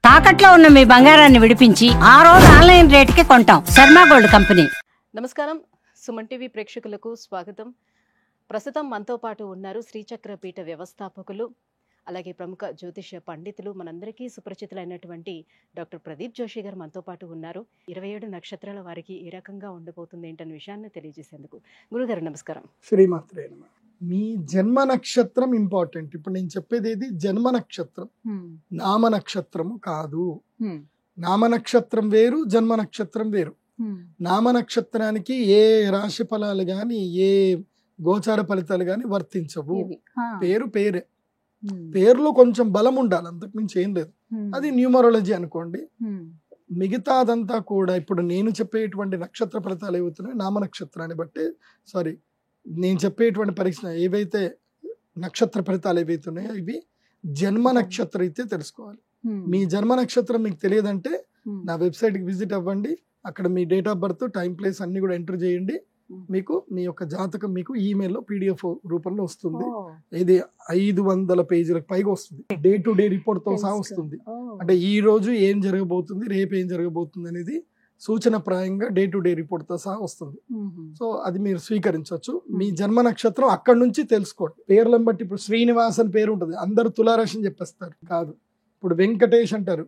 తాకట్లో ఉన్న మీ బంగారాన్ని విడిపించి ఆ రోజు ఆన్లైన్ రేటుకి కొంటాం. Sharma gold company. నమస్కారం, సుమన్ టీవీ ప్రేక్షకులకు స్వాగతం. ప్రస్తుతం మనతో పాటు ఉన్నారు శ్రీచక్ర పీఠ వ్యవస్థాపకులు, అలాగే ప్రముఖ జ్యోతిష పండితులు, మనందరికీ సుపరిచితులైనటువంటి డాక్టర్ ప్రదీప్ జోషి గారు మనతో పాటు ఉన్నారు. 27 నక్షత్రాల వారికి ఏ రకంగా ఉండబోతుంది ఏంటనే విషయాన్ని తెలియజేసేందుకు గురుగారు నమస్కారం. శ్రీమాత్రే నమః. మీ జన్మ నక్షత్రం ఇంపార్టెంట్. ఇప్పుడు నేను చెప్పేది ఏది, జన్మ నక్షత్రం, నామ నక్షత్రము కాదు. నామ నక్షత్రం వేరు, జన్మ నక్షత్రం వేరు. నామ నక్షత్రానికి ఏ రాశి ఫలాలు గాని ఏ గోచార ఫలితాలు గాని వర్తించవు. పేరు పేరే, పేరులో కొంచెం బలం ఉండాలి, అంతకుమించి ఏం లేదు. అది న్యూమరాలజీ అనుకోండి. మిగతా అదంతా కూడా ఇప్పుడు నేను చెప్పేటువంటి నక్షత్ర ఫలితాలు ఏవవుతున్నాయి నామ నక్షత్రాన్ని బట్టి, సారీ నేను చెప్పేటువంటి పరీక్ష ఏవైతే నక్షత్ర ఫలితాలు ఏవైతున్నాయో ఇవి జన్మ నక్షత్రం అయితే తెలుసుకోవాలి. మీ జన్మ నక్షత్రం మీకు తెలియదంటే నా వెబ్సైట్కి విజిట్ అవ్వండి. అక్కడ మీ date of birth, time, place అన్ని కూడా ఎంటర్ చేయండి. మీకు మీ యొక్క జాతకం మీకు ఈమెయిల్లో PDF రూపంలో వస్తుంది. ఇది 500 పేజీలకు పైగా వస్తుంది. డే టు డే రిపోర్ట్ తో సహా వస్తుంది. అంటే ఈ రోజు ఏం జరగబోతుంది, రేపు ఏం జరగబోతుంది అనేది సూచన ప్రాయంగా డే టు డే రిపోర్ట్ తో సహా వస్తుంది. సో అది మీరు స్వీకరించవచ్చు. మీ జన్మ నక్షత్రం అక్కడ నుంచి తెలుసుకోండి. పేర్లను బట్టి ఇప్పుడు శ్రీనివాస్ అని పేరు ఉంటుంది, అందరు తులారాశి అని చెప్పేస్తారు. కాదు. ఇప్పుడు వెంకటేష్ అంటారు,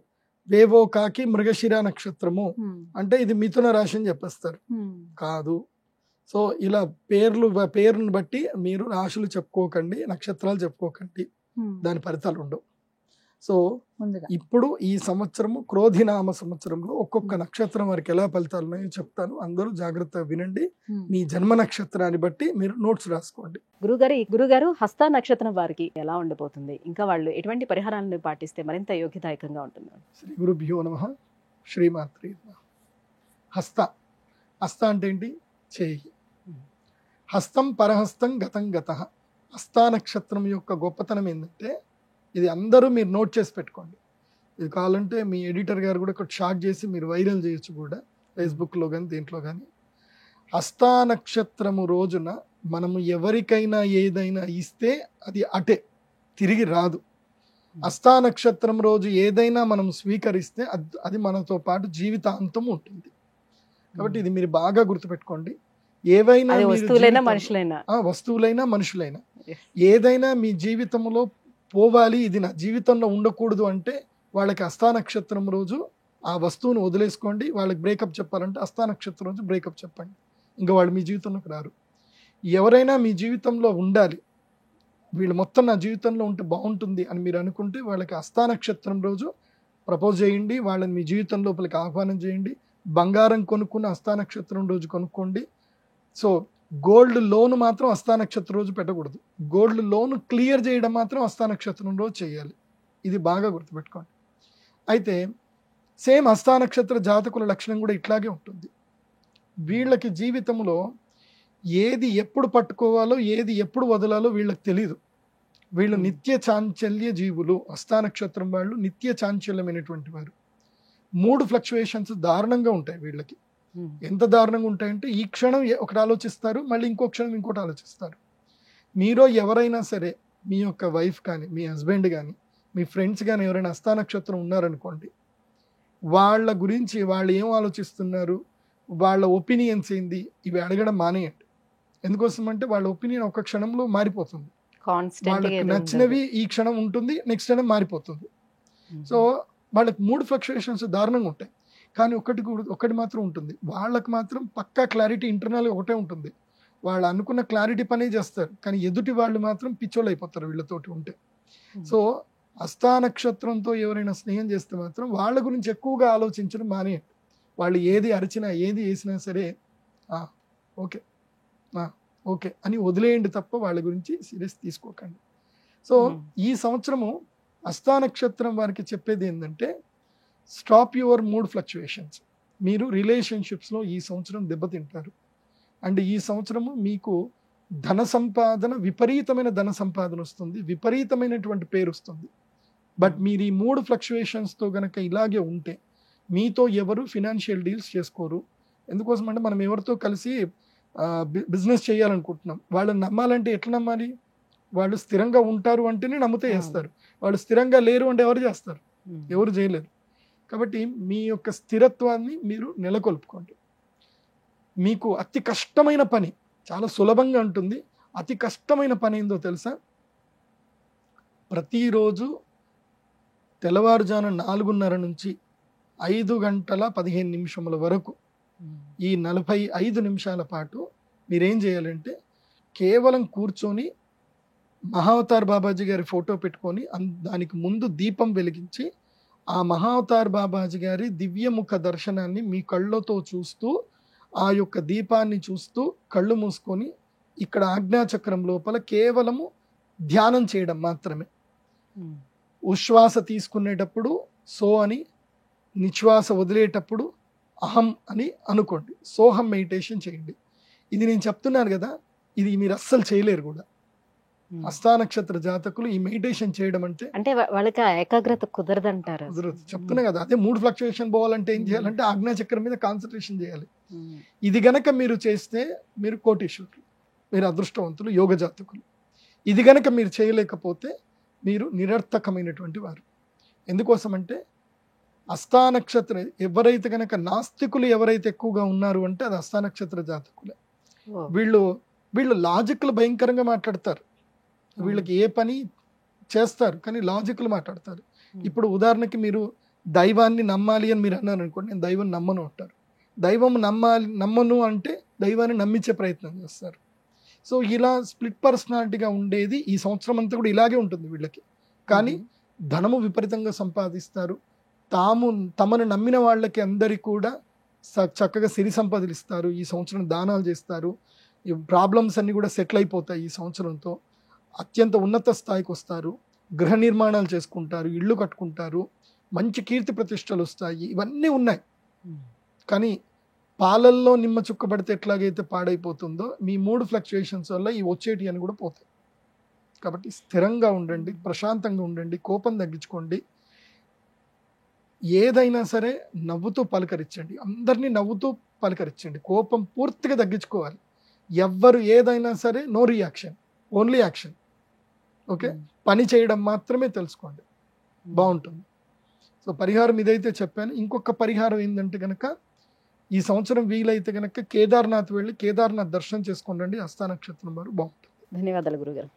వేవో కాకి మృగశిర నక్షత్రము అంటే ఇది మిథున రాశి అని చెప్పేస్తారు. కాదు. సో ఇలా పేరును బట్టి మీరు రాశులు చెప్పుకోకండి, నక్షత్రాలు చెప్పుకోకండి, దాని ఫలితాలు ఉండవు. సో ఇప్పుడు ఈ సంవత్సరము క్రోధినామ సంవత్సరంలో ఒక్కొక్క నక్షత్రం వారికి ఎలా ఫలితాలు ఉన్నాయో చెప్తాను. అందరూ జాగ్రత్తగా వినండి. మీ జన్మ నక్షత్రాన్ని బట్టి మీరు నోట్స్ రాసుకోండి. గురుగారు హస్త నక్షత్రం వారికి ఎలా ఉండబోతుంది, ఇంకా వాళ్ళు ఎటువంటి పరిహారాలను పాటిస్తే మరింత యోగ్యదాయకంగా ఉంటుంది? శ్రీ గురుభ్యో నమః. శ్రీమాత్రే నమః. హస్త, హస్త అంటే ఏంటి? చేయి. హస్తం పరహస్తం గతం గతః. హస్త నక్షత్రం యొక్క గొప్పతనం ఏంటంటే, ఇది అందరూ మీరు నోట్ చేసి పెట్టుకోండి. ఇది కావాలంటే మీ ఎడిటర్ గారు కూడా ఒకటి షార్ట్ చేసి మీరు వైరల్ చేయొచ్చు కూడా, ఫేస్బుక్లో కానీ దేంట్లో కానీ. హస్త నక్షత్రము రోజున మనము ఎవరికైనా ఏదైనా ఇస్తే అది అటే తిరిగి రాదు. హస్త నక్షత్రం రోజు ఏదైనా మనం స్వీకరిస్తే అది మనతో పాటు జీవితాంతం ఉంటుంది. కాబట్టి ఇది మీరు బాగా గుర్తుపెట్టుకోండి. ఏవైనా వస్తువులైనా మనుషులైనా ఏదైనా మీ జీవితంలో పోవాలి, ఇది నా జీవితంలో ఉండకూడదు అంటే వాళ్ళకి హస్త నక్షత్రం రోజు ఆ వస్తువును వదిలేసుకోండి. వాళ్ళకి బ్రేకప్ చెప్పాలంటే హస్త నక్షత్రం రోజు బ్రేకప్ చెప్పండి. ఇంకా వాళ్ళు మీ జీవితంలోకి రారు. ఎవరైనా మీ జీవితంలో ఉండాలి, వీళ్ళు మొత్తం నా జీవితంలో ఉంటే బాగుంటుంది అని మీరు అనుకుంటే వాళ్ళకి హస్త నక్షత్రం రోజు ప్రపోజ్ చేయండి. వాళ్ళని మీ జీవితం లోపలికి ఆహ్వానం చేయండి. బంగారం కొనుక్కున్న హస్త నక్షత్రం రోజు కొనుక్కోండి. సో గోల్డ్ లోన్ మాత్రం హస్త నక్షత్రం రోజు పెట్టకూడదు. గోల్డ్ లోన్ క్లియర్ చేయడం మాత్రం హస్త నక్షత్రం రోజు చేయాలి. ఇది బాగా గుర్తుపెట్టుకోండి. అయితే సేమ్ హస్త నక్షత్ర జాతకుల లక్షణం కూడా ఇట్లాగే ఉంటుంది. వీళ్ళకి జీవితంలో ఏది ఎప్పుడు పట్టుకోవాలో ఏది ఎప్పుడు వదలాలో వీళ్ళకి తెలియదు. వీళ్ళు నిత్య చాంచల్య జీవులు. హస్త నక్షత్రం వాళ్ళు నిత్య చాంచల్యమైనటువంటి వారు. 3 ఫ్లక్చువేషన్స్ దారుణంగా ఉంటాయి వీళ్ళకి. ఎంత దారుణంగా ఉంటాయంటే, ఈ క్షణం ఒకటి ఆలోచిస్తారు, మళ్ళీ ఇంకో క్షణం ఇంకోటి ఆలోచిస్తారు. మీరు ఎవరైనా సరే, మీ యొక్క వైఫ్ కానీ మీ హస్బెండ్ కానీ మీ ఫ్రెండ్స్ కానీ ఎవరైనా హస్త నక్షత్రం ఉన్నారనుకోండి, వాళ్ళ గురించి వాళ్ళు ఏం ఆలోచిస్తున్నారు, వాళ్ళ ఒపీనియన్స్ ఏంది, ఇవి అడగడం మానేయండి. ఎందుకోసం అంటే వాళ్ళ ఒపీనియన్ ఒక క్షణంలో మారిపోతుంది. వాళ్ళకి నచ్చినవి ఈ క్షణం ఉంటుంది, నెక్స్ట్ క్షణం మారిపోతుంది. సో వాళ్ళకి 3 ఫ్లక్చుయేషన్స్ దారుణంగా ఉంటాయి. కానీ ఒకటి మాత్రం ఉంటుంది, వాళ్ళకి మాత్రం పక్కా క్లారిటీ ఇంటర్నల్గా ఒకటే ఉంటుంది. వాళ్ళు అనుకున్న క్లారిటీ పనే చేస్తారు, కానీ ఎదుటి వాళ్ళు మాత్రం పిచ్చోళ్ళు అయిపోతారు వీళ్ళతోటి ఉంటే. సో హస్త నక్షత్రంతో ఎవరైనా స్నేహం చేస్తే మాత్రం వాళ్ళ గురించి ఎక్కువగా ఆలోచించడం మానేయండి. వాళ్ళు ఏది అరిచినా ఏది వేసినా సరే ఓకే ఓకే అని వదిలేయండి తప్ప వాళ్ళ గురించి సీరియస్ తీసుకోకండి. సో ఈ సంవత్సరము హస్త నక్షత్రం వారికి చెప్పేది ఏంటంటే, స్టాప్ యువర్ 3 ఫ్లక్చుయేషన్స్. మీరు రిలేషన్షిప్స్లో ఈ సంవత్సరం దెబ్బతింటారు. అండ్ ఈ సంవత్సరము మీకు ధన సంపాదన, విపరీతమైన ధన సంపాదన వస్తుంది, విపరీతమైనటువంటి పేరు వస్తుంది. బట్ మీరు ఈ 3 ఫ్లక్చుయేషన్స్తో కనుక ఇలాగే ఉంటే మీతో ఎవరు ఫినాన్షియల్ డీల్స్ చేసుకోరు. ఎందుకోసం అంటే మనం ఎవరితో కలిసి బిజినెస్ చేయాలనుకుంటున్నాం, వాళ్ళని నమ్మాలంటే ఎట్లా నమ్మాలి? వాళ్ళు స్థిరంగా ఉంటారు అంటేనే నమ్మితే చేస్తారు. వాళ్ళు స్థిరంగా లేరు అంటే ఎవరు చేస్తారు? ఎవరు చేయలేరు. కాబట్టి మీ యొక్క స్థిరత్వాన్ని మీరు నెలకొల్పుకోండి. మీకు అతి కష్టమైన పని, చాలా సులభంగా ఉంటుంది, అతి కష్టమైన పని ఏందో తెలుసా? ప్రతిరోజు తెల్లవారుజామున 4:30 నుంచి 5:15 వరకు ఈ 45 నిమిషాల పాటు మీరేం చేయాలంటే కేవలం కూర్చొని మహావతార్ బాబాజీ గారి ఫోటో పెట్టుకొని దానికి ముందు దీపం వెలిగించి ఆ మహావతార్ బాబాజీ గారి దివ్యముఖ దర్శనాన్ని మీ కళ్ళతో చూస్తూ, ఆ యొక్క దీపాన్ని చూస్తూ కళ్ళు మూసుకొని ఇక్కడ ఆజ్ఞాచక్రం లోపల కేవలము ధ్యానం చేయడం మాత్రమే. ఉశ్వాస తీసుకునేటప్పుడు సో అని, నిశ్వాస వదిలేటప్పుడు అహం అని అనుకోండి. సోహం మెడిటేషన్ చేయండి. ఇది నేను చెప్తున్నాను కదా, ఇది మీరు అస్సలు చేయలేరు కూడా. హస్తా నక్షత్ర జాతకులు ఈ మెడిటేషన్ చేయడం అంటే వాళ్ళకి ఆ ఏకాగ్రత కుదరదంటారు. కుదరదు. చెప్తున్నా కదా, అదే మూడ్ ఫ్లక్చుయేషన్ పోవాలంటే ఏం చేయాలంటే ఆజ్ఞాచక్రం మీద కాన్సన్ట్రేషన్ చేయాలి. ఇది గనక మీరు చేస్తే మీరు కోటీశ్వరులు, మీరు అదృష్టవంతులు, యోగ జాతకులు. ఇది గనక మీరు చేయలేకపోతే మీరు నిరర్థకమైనటువంటి వారు. ఎందుకోసం అంటే హస్తా నక్షత్ర ఎవరైతే గనక నాస్తికులు ఎవరైతే ఎక్కువగా ఉన్నారు అంటే అది హస్తా నక్షత్ర జాతకులే. వీళ్ళు లాజిక్లు భయంకరంగా మాట్లాడతారు. వీళ్ళకి ఏ పని చేస్తారు కానీ లాజిక్లు మాట్లాడతారు. ఇప్పుడు ఉదాహరణకి మీరు దైవాన్ని నమ్మాలి అని మీరు అన్నారు అనుకోండి, నేను దైవం నమ్మను అంటారు. దైవం నమ్మను అంటే దైవాన్ని నమ్మించే ప్రయత్నం చేస్తారు. సో ఇలా స్ప్లిట్ పర్సనాలిటీగా ఉండేది ఈ సంవత్సరం అంతా కూడా ఇలాగే ఉంటుంది వీళ్ళకి. కానీ ధనము విపరీతంగా సంపాదిస్తారు. తమను నమ్మిన వాళ్ళకి అందరికీ కూడా చక్కగా సిరి సంపదలు ఇస్తారు. ఈ సంవత్సరం దానాలు చేస్తారు. ఈ ప్రాబ్లమ్స్ అన్నీ కూడా సెటిల్ అయిపోతాయి. ఈ సంవత్సరంతో అత్యంత ఉన్నత స్థాయికి వస్తారు. గృహ నిర్మాణాలు చేసుకుంటారు, ఇళ్ళు కట్టుకుంటారు, మంచి కీర్తి ప్రతిష్టలు వస్తాయి. ఇవన్నీ ఉన్నాయి. కానీ పాలల్లో నిమ్మ చుక్కబడితే ఎట్లాగైతే పాడైపోతుందో మీ మూడు ఫ్లక్చుయేషన్స్ వల్ల ఈ వచ్చేటి అని కూడా పోతాయి. కాబట్టి స్థిరంగా ఉండండి, ప్రశాంతంగా ఉండండి, కోపం తగ్గించుకోండి. ఏదైనా సరే నవ్వుతూ పలకరించండి, అందరినీ నవ్వుతూ పలకరించండి. కోపం పూర్తిగా తగ్గించుకోవాలి. ఎవ్వరు ఏదైనా సరే no reaction, only action. Okay, పని చేయడం మాత్రమే తెలుసుకోండి, బాగుంటుంది. సో పరిహారం ఇదైతే చెప్పాను. ఇంకొక పరిహారం ఏంటంటే కనుక ఈ సంవత్సరం వీలైతే కనుక కేదార్నాథ్ వెళ్ళి కేదార్నాథ్ దర్శనం చేసుకోండి. హస్తా నక్షత్రం వారు బాగుంటుంది. ధన్యవాదాలు గురుగారు.